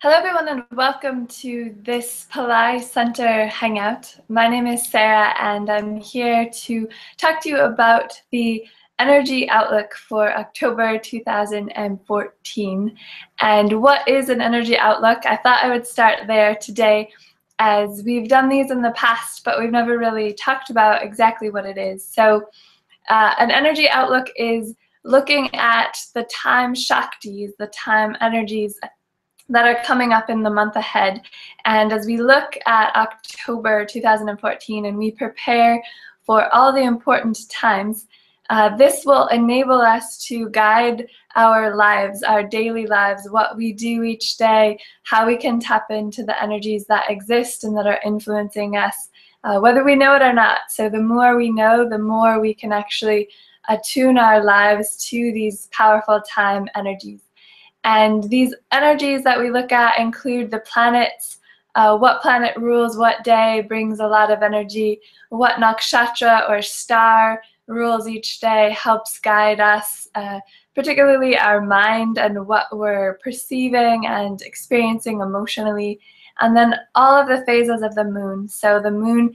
Hello everyone and welcome to this Pillai Center Hangout. My name is Sarah and I'm here to talk to you about the energy outlook for October 2014. And what is an energy outlook? I thought I would start there today, as we've done these in the past, but we've never really talked about exactly what it is. So an energy outlook is looking at the time Shaktis, the time energies that are coming up in the month ahead. And as we look at October 2014 and we prepare for all the important times, this will enable us to guide our lives, our daily lives, what we do each day, how we can tap into the energies that exist and that are influencing us, whether we know it or not. So the more we know, the more we can actually attune our lives to these powerful time energies. And these energies that we look at include the planets, what planet rules what day brings a lot of energy, what nakshatra or star rules each day, helps guide us, particularly our mind and what we're perceiving and experiencing emotionally, and then all of the phases of the moon. So the moon,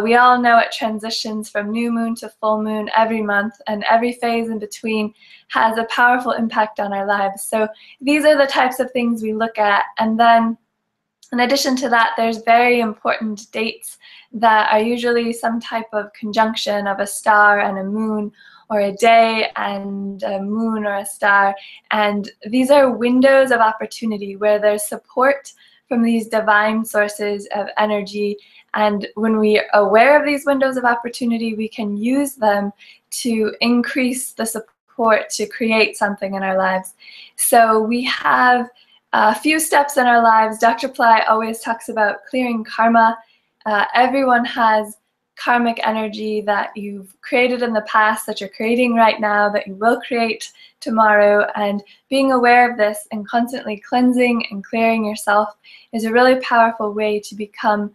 we all know it transitions from new moon to full moon every month, and every phase in between has a powerful impact on our lives. So these are the types of things we look at. And then in addition to that, there's very important dates that are usually some type of conjunction of a star and a moon, or a day and a moon or a star. And these are windows of opportunity where there's support from these divine sources of energy. And when we are aware of these windows of opportunity, we can use them to increase the support to create something in our lives. So we have a few steps in our lives. Dr. Pillai always talks about clearing karma. Everyone has karmic energy that you've created in the past, that you're creating right now, that you will create tomorrow. And being aware of this and constantly cleansing and clearing yourself is a really powerful way to become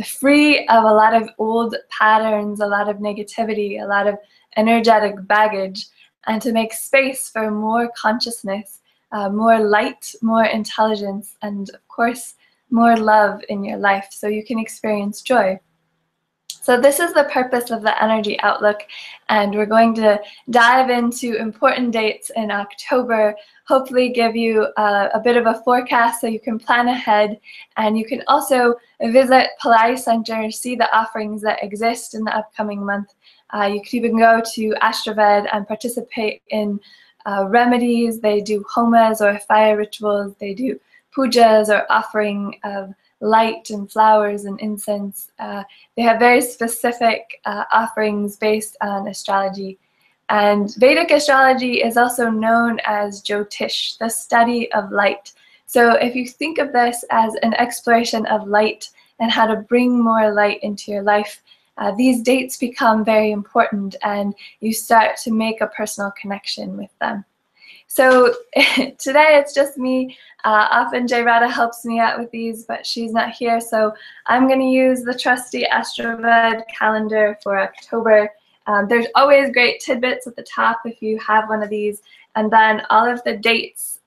free of a lot of old patterns, a lot of negativity, a lot of energetic baggage, and to make space for more consciousness, more light, more intelligence, and of course, more love in your life so you can experience joy. So this is the purpose of the energy outlook, and we're going to dive into important dates in October, hopefully give you a bit of a forecast so you can plan ahead, and you can also visit Pillai Center, see the offerings that exist in the upcoming month. You can even go to Astroved and participate in remedies. They do homas or fire rituals, they do pujas or offering of light and flowers and incense. They have very specific offerings based on astrology. And Vedic astrology is also known as Jyotish, the study of light. So if you think of this as an exploration of light and how to bring more light into your life, these dates become very important and you start to make a personal connection with them. So today it's just me. Often Jay Radha helps me out with these, but she's not here. So I'm going to use the trusty Astroved calendar for October. There's always great tidbits at the top if you have one of these. And then all of the dates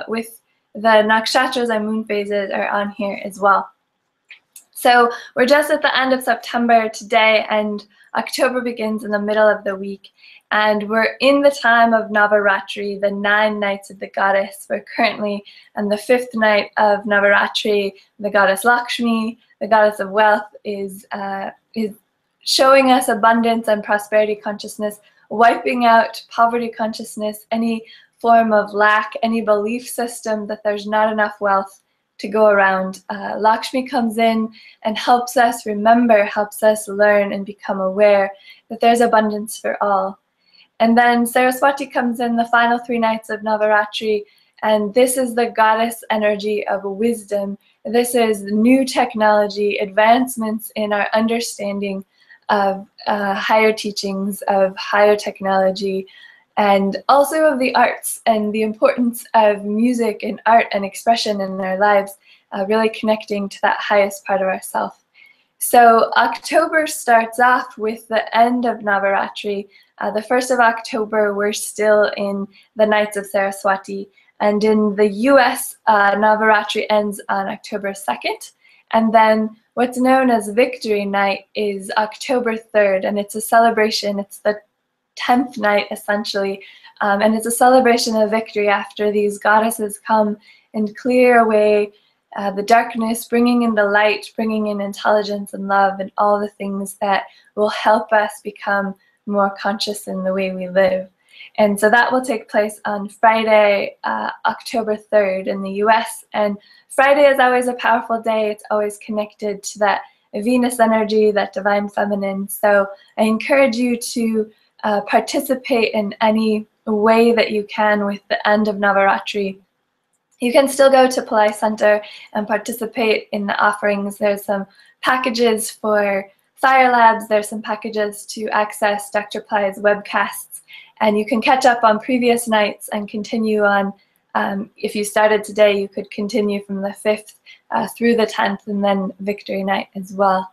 with the nakshatras and moon phases are on here as well. So we're just at the end of September today, and October begins in the middle of the week. And we're in the time of Navaratri, the 9 nights of the goddess. We're currently on the 5th night of Navaratri. The goddess Lakshmi, the goddess of wealth, is showing us abundance and prosperity consciousness, wiping out poverty consciousness, any form of lack, any belief system that there's not enough wealth to go around. Lakshmi comes in and helps us remember, helps us learn and become aware that there's abundance for all. And then Saraswati comes in the final 3 nights of Navaratri, and this is the goddess energy of wisdom. This is new technology, advancements in our understanding of higher teachings, of higher technology, and also of the arts and the importance of music and art and expression in our lives, really connecting to that highest part of ourself. So October starts off with the end of Navaratri. The 1st of October, we're still in the nights of Saraswati. And in the US, Navaratri ends on October 2nd. And then what's known as Victory Night is October 3rd, and it's a celebration. It's the 10th night, essentially, and it's a celebration of victory after these goddesses come and clear away the darkness, bringing in the light, bringing in intelligence and love and all the things that will help us become more conscious in the way we live. And so that will take place on Friday, October 3rd in the US. And Friday is always a powerful day. It's always connected to that Venus energy, that divine feminine. So I encourage you to participate in any way that you can with the end of Navaratri. You can still go to Pillai Center and participate in the offerings. There's some packages for Fire Labs. There's some packages to access Dr. Pillai's webcasts. And you can catch up on previous nights and continue on. If you started today, you could continue from the 5th through the 10th, and then Victory Night as well.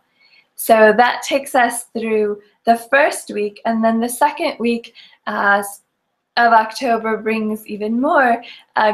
So that takes us through the first week, and then the second week of October brings even more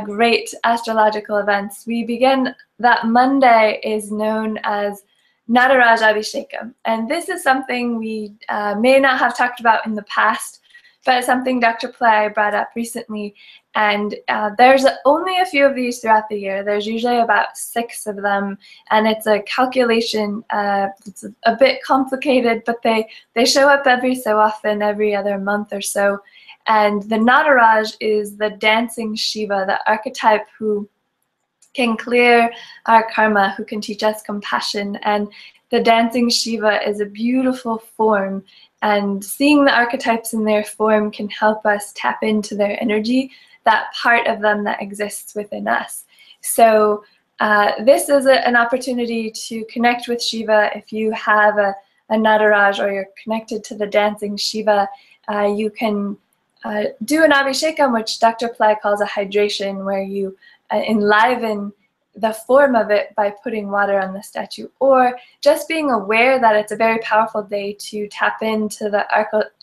great astrological events. We begin, that Monday is known as Nataraj Abishikam, and this is something we may not have talked about in the past, but it's something Dr. Pillai brought up recently. And there's only a few of these throughout the year. There's usually about 6 of them, and it's a calculation. It's a bit complicated, but they show up every so often, every other month or so. And the Nataraj is the dancing Shiva, the archetype who can clear our karma, who can teach us compassion. And the dancing Shiva is a beautiful form, and seeing the archetypes in their form can help us tap into their energy, that part of them that exists within us. So this is an opportunity to connect with Shiva. If you have a Nataraj or you're connected to the dancing Shiva, you can do an Abishikam, which Dr. Pillai calls a hydration, where you enliven the form of it by putting water on the statue, or just being aware that it's a very powerful day to tap into the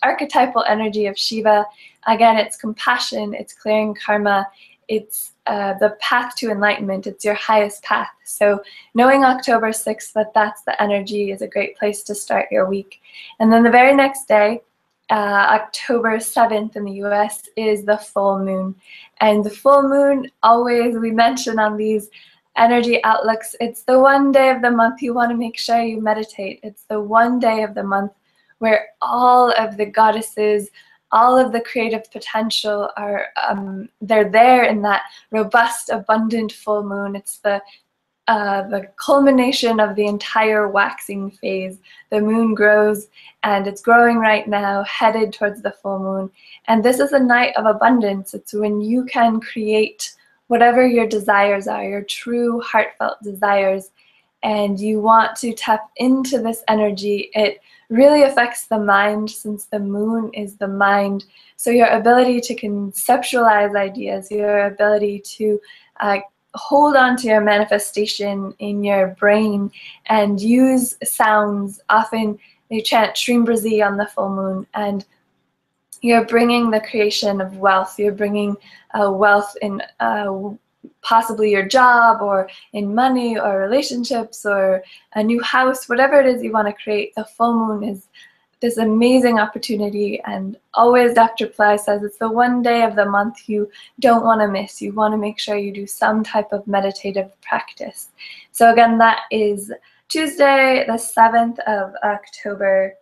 archetypal energy of Shiva. Again, it's compassion, it's clearing karma, it's the path to enlightenment, it's your highest path. So knowing October 6th that that's the energy is a great place to start your week. And then the very next day, October 7th in the US, is the full moon. And the full moon, always we mention on these energy outlooks, it's the one day of the month you want to make sure you meditate. It's the one day of the month where all of the goddesses, all of the creative potential are they're there in that robust, abundant full moon. It's the culmination of the entire waxing phase. The moon grows, and it's growing right now, headed towards the full moon. And this is a night of abundance. It's when you can create whatever your desires are, your true heartfelt desires, and you want to tap into this energy. It really affects the mind, since the moon is the mind. So your ability to conceptualize ideas, your ability to hold on to your manifestation in your brain and use sounds. Often they chant Shrimbrazi on the full moon, and you're bringing the creation of wealth. You're bringing wealth in possibly your job, or in money, or relationships, or a new house, whatever it is you want to create. The full moon is this amazing opportunity, and always Dr. Pillai says it's the one day of the month you don't want to miss. You want to make sure you do some type of meditative practice. So again, that is Tuesday, the 7th of October,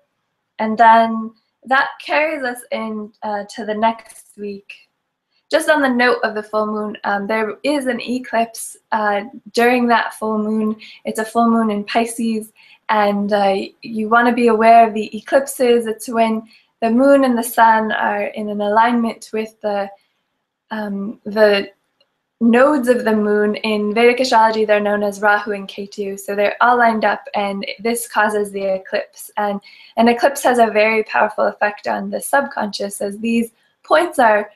and then that carries us in to the next week. Just on the note of the full moon, there is an eclipse during that full moon. It's a full moon in Pisces, and you want to be aware of the eclipses. It's when the moon and the sun are in an alignment with the nodes of the moon. In Vedic astrology, they're known as Rahu and Ketu. So they're all lined up, and this causes the eclipse. And an eclipse has a very powerful effect on the subconscious, as these points are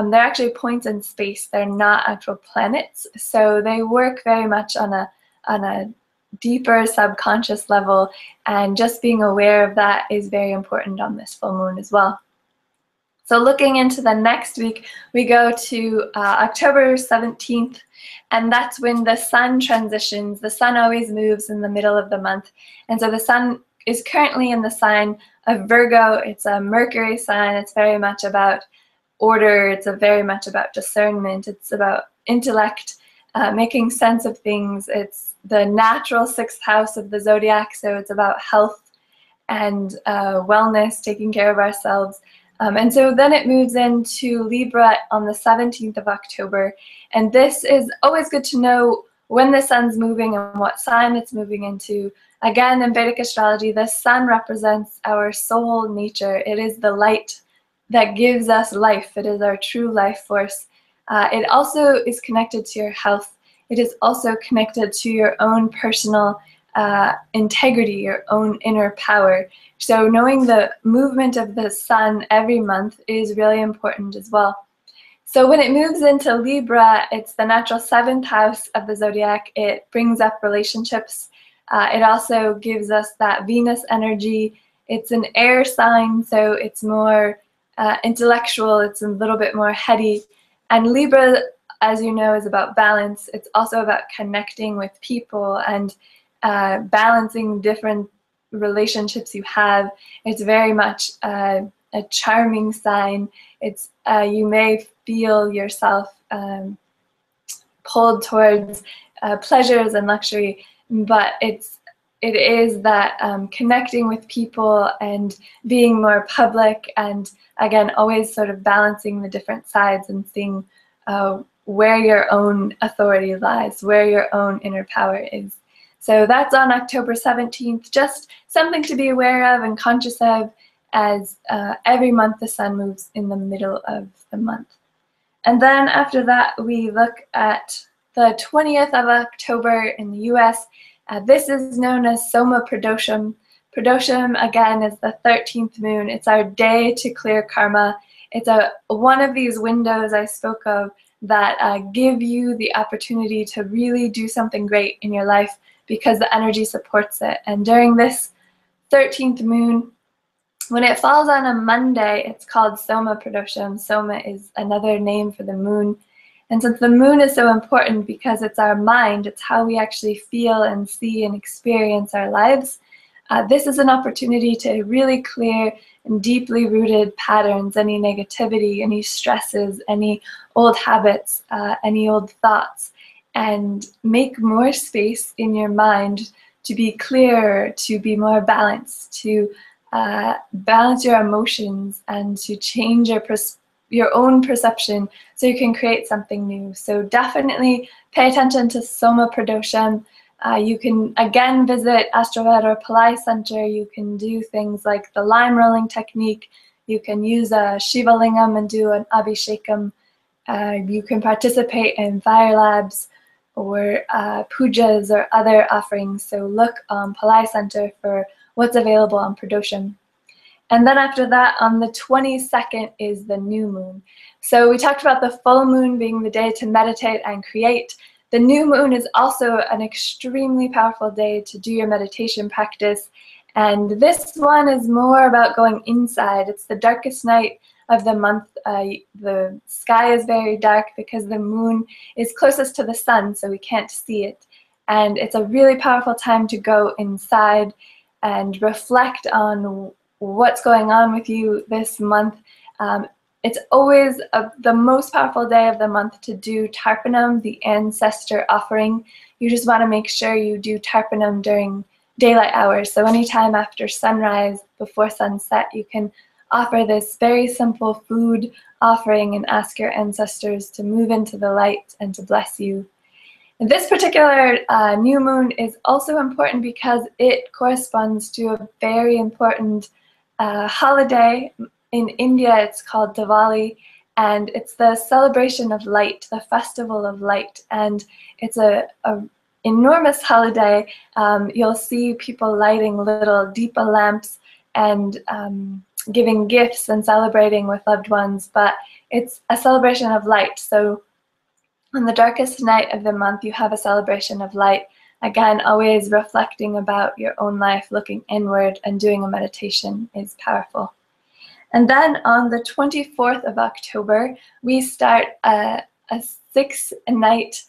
they're actually points in space. They're not actual planets. So they work very much on a deeper subconscious level, and just being aware of that is very important on this full moon as well. So looking into the next week, we go to October 17th, and that's when the sun transitions. The sun always moves in the middle of the month, and so the sun is currently in the sign of Virgo. It's a Mercury sign. It's very much about order. It's very much about discernment. It's about intellect, making sense of things. It's the natural 6th house of the zodiac, so it's about health and wellness, taking care of ourselves. And so then it moves into Libra on the 17th of October. And this is always good to know when the sun's moving and what sign it's moving into. Again, in Vedic astrology, the sun represents our soul nature. It is the light that gives us life. It is our true life force. It also is connected to your health. It is also connected to your own personal integrity, your own inner power. So knowing the movement of the sun every month is really important as well. So when it moves into Libra, it's the natural 7th house of the zodiac. It brings up relationships. It also gives us that Venus energy. It's an air sign, so it's more intellectual. It's a little bit more heady. And Libra, as you know, is about balance. It's also about connecting with people and balancing different relationships you have. It's very much a charming sign. It's you may feel yourself pulled towards pleasures and luxury, but it is that connecting with people and being more public, and again always sort of balancing the different sides and seeing where your own authority lies, where your own inner power is. So that's on October 17th, just something to be aware of and conscious of, as every month the sun moves in the middle of the month. And then after that, we look at the 20th of October in the US. This is known as Soma Pradosham. Pradosham, again, is the 13th moon. It's our day to clear karma. It's one of these windows I spoke of that give you the opportunity to really do something great in your life, because the energy supports it. And during this 13th moon, when it falls on a Monday, it's called Soma Pradosham. Soma is another name for the moon. And since the moon is so important because it's our mind, it's how we actually feel and see and experience our lives, this is an opportunity to really clear and deeply rooted patterns, any negativity, any stresses, any old habits, any old thoughts, and make more space in your mind to be clearer, to be more balanced, to balance your emotions, and to change your own perception so you can create something new. So definitely pay attention to Soma Pradosham. You can again visit Astrovet or Pillai Center. You can do things like the lime rolling technique. You can use a Shiva Lingam and do an Abishikam. You can participate in fire labs or pujas or other offerings. So look on Pillai Center for what's available on Pradosham. And then after that, on the 22nd is the new moon. So we talked about the full moon being the day to meditate and create. The new moon is also an extremely powerful day to do your meditation practice. And this one is more about going inside. It's the darkest night of the month. The sky is very dark because the moon is closest to the sun, so we can't see it. And it's a really powerful time to go inside and reflect on what's going on with you this month. It's always the most powerful day of the month to do Tarpanam, the ancestor offering. You just want to make sure you do Tarpanam during daylight hours. So anytime after sunrise, before sunset, you can offer this very simple food offering and ask your ancestors to move into the light and to bless you. And this particular new moon is also important because it corresponds to a very important holiday. In India, it's called Diwali, and it's the celebration of light, the festival of light, and it's a enormous holiday. You'll see people lighting little Deepa lamps and giving gifts and celebrating with loved ones, but it's a celebration of light. So on the darkest night of the month, you have a celebration of light. Again, always reflecting about your own life, looking inward, and doing a meditation is powerful. And then on the 24th of October, we start a 6-night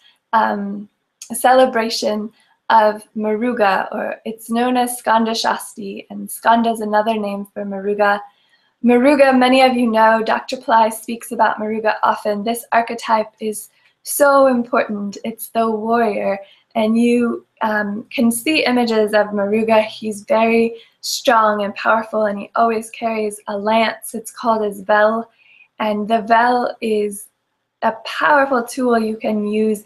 celebration of Muruga, or it's known as Skanda Shasti, and Skanda is another name for Muruga. Muruga, many of you know, Dr. Pillai speaks about Muruga often. This archetype is so important. It's the warrior, and you can see images of Muruga. He's very strong and powerful, and he always carries a lance. It's called his vel, and the vel is a powerful tool you can use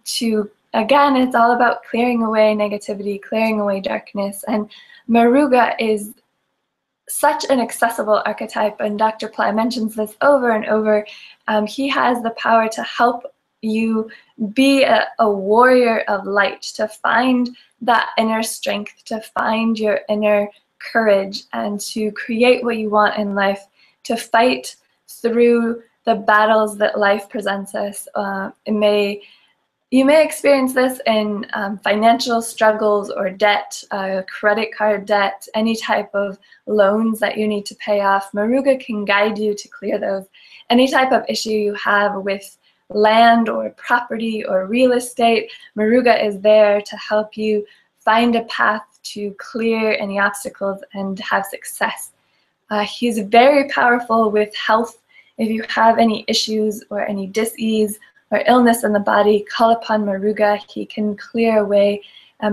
to, again, it's all about clearing away negativity, clearing away darkness, and Muruga is such an accessible archetype, and Dr. Pillai mentions this over and over. He has the power to help you be a warrior of light, to find that inner strength, to find your inner courage, and to create what you want in life, to fight through the battles that life presents us. You may experience this in financial struggles or debt, credit card debt, any type of loans that you need to pay off. Muruga can guide you to clear those. Any type of issue you have with land or property or real estate, Muruga is there to help you find a path to clear any obstacles and have success. He's very powerful with health. If you have any issues or any dis-ease or illness in the body, call upon Muruga. He can clear away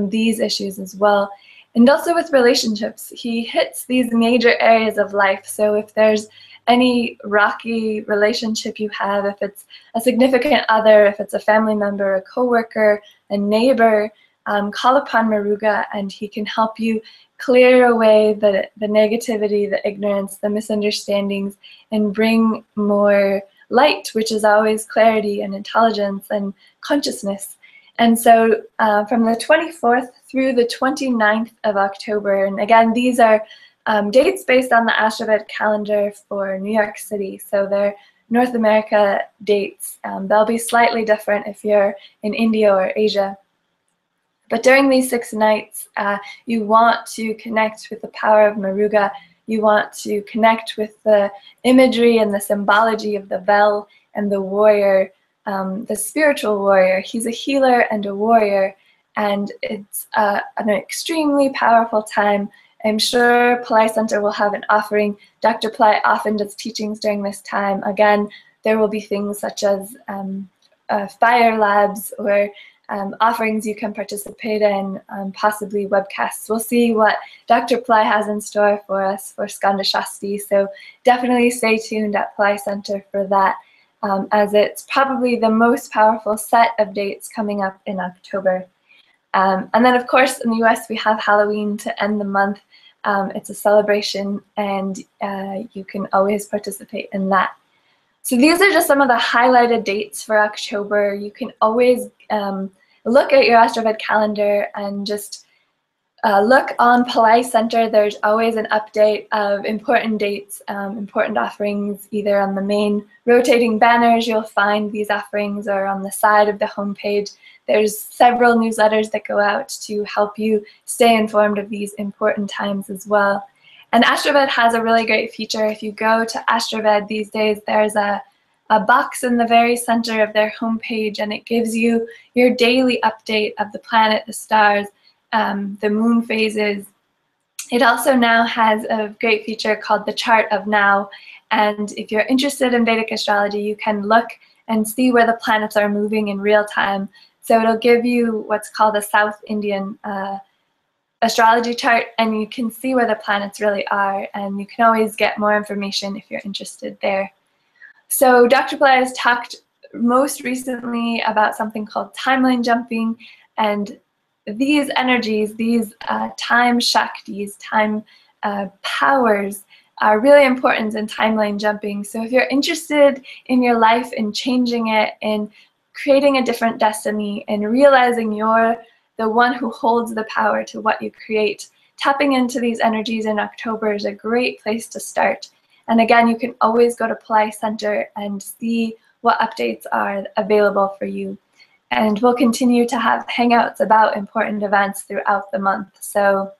these issues as well. And also with relationships, he hits these major areas of life. So if there's any rocky relationship you have, if it's a significant other, if it's a family member, a coworker, a neighbor, call upon Muruga, and he can help you clear away the negativity, the ignorance, the misunderstandings, and bring more light, which is always clarity and intelligence and consciousness. And so from the 24th through the 29th of October, and again, these are dates based on the Astroved calendar for New York City, so they're North America dates. They'll be slightly different if you're in India or Asia. But during these 6 nights, you want to connect with the power of Muruga. You want to connect with the imagery and the symbology of the vel and the warrior, the spiritual warrior. He's a healer and a warrior, and it's an extremely powerful time. I'm sure Pillai Center will have an offering. Dr. Pillai often does teachings during this time. Again, there will be things such as fire labs or offerings you can participate in, possibly webcasts. We'll see what Dr. Pillai has in store for us for Skanda Shasti, so definitely stay tuned at Pillai Center for that, as it's probably the most powerful set of dates coming up in October. And then, of course, in the US, we have Halloween to end the month. It's a celebration, and you can always participate in that. So these are just some of the highlighted dates for October. You can always look at your Astroved calendar and just look on Pillai Center. There's always an update of important dates, important offerings, either on the main rotating banners, you'll find these offerings, or on the side of the homepage. There's several newsletters that go out to help you stay informed of these important times as well. And Astroved has a really great feature. If you go to Astroved these days, there's a box in the very center of their homepage, and it gives you your daily update of the planet, the stars, the moon phases. It also now has a great feature called the Chart of Now, and if you're interested in Vedic astrology, you can look and see where the planets are moving in real time. So it'll give you what's called a South Indian astrology chart, and you can see where the planets really are, and you can always get more information if you're interested there. So Dr. Pillai has talked most recently about something called timeline jumping, and these energies, these time shaktis, time powers, are really important in timeline jumping. So if you're interested in your life, in changing it, in creating a different destiny, and realizing you're the one who holds the power to what you create, tapping into these energies in October is a great place to start. And again, you can always go to Pillai Center and see what updates are available for you. And we'll continue to have hangouts about important events throughout the month. So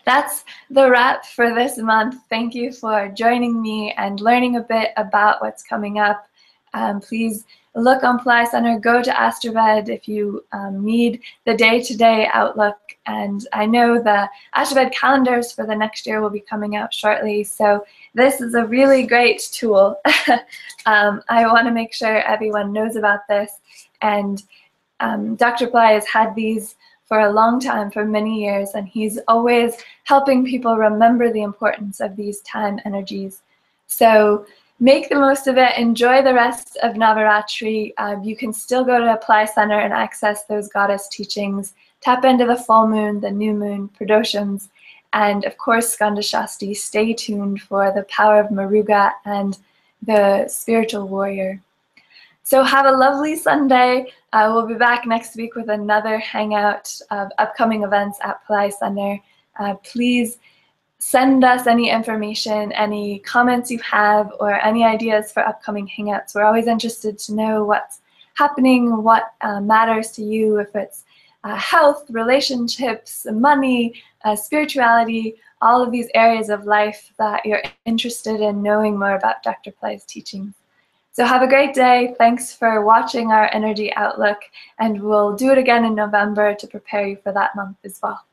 that's the wrap for this month. Thank you for joining me and learning a bit about what's coming up. Please look on Pillai Center, go to AstroVed if you need the day-to-day outlook. And I know the AstroVed calendars for the next year will be coming out shortly, so this is a really great tool. I want to make sure everyone knows about this. And Dr. Pillai has had these for a long time, for many years, and he's always helping people remember the importance of these time energies. So make the most of it. Enjoy the rest of Navaratri. You can still go to Pillai Center and access those goddess teachings. Tap into the full moon, the new moon, Pradoshams, and of course Skanda Shasti. Stay tuned for the power of Muruga and the spiritual warrior. So have a lovely Sunday. We'll be back next week with another hangout of upcoming events at Pillai Center. Please send us any information, any comments you have, or any ideas for upcoming hangouts. We're always interested to know what's happening, what matters to you, if it's health, relationships, money, spirituality, all of these areas of life that you're interested in knowing more about Dr. Pillai's teachings. So have a great day. Thanks for watching our energy outlook, and we'll do it again in November to prepare you for that month as well.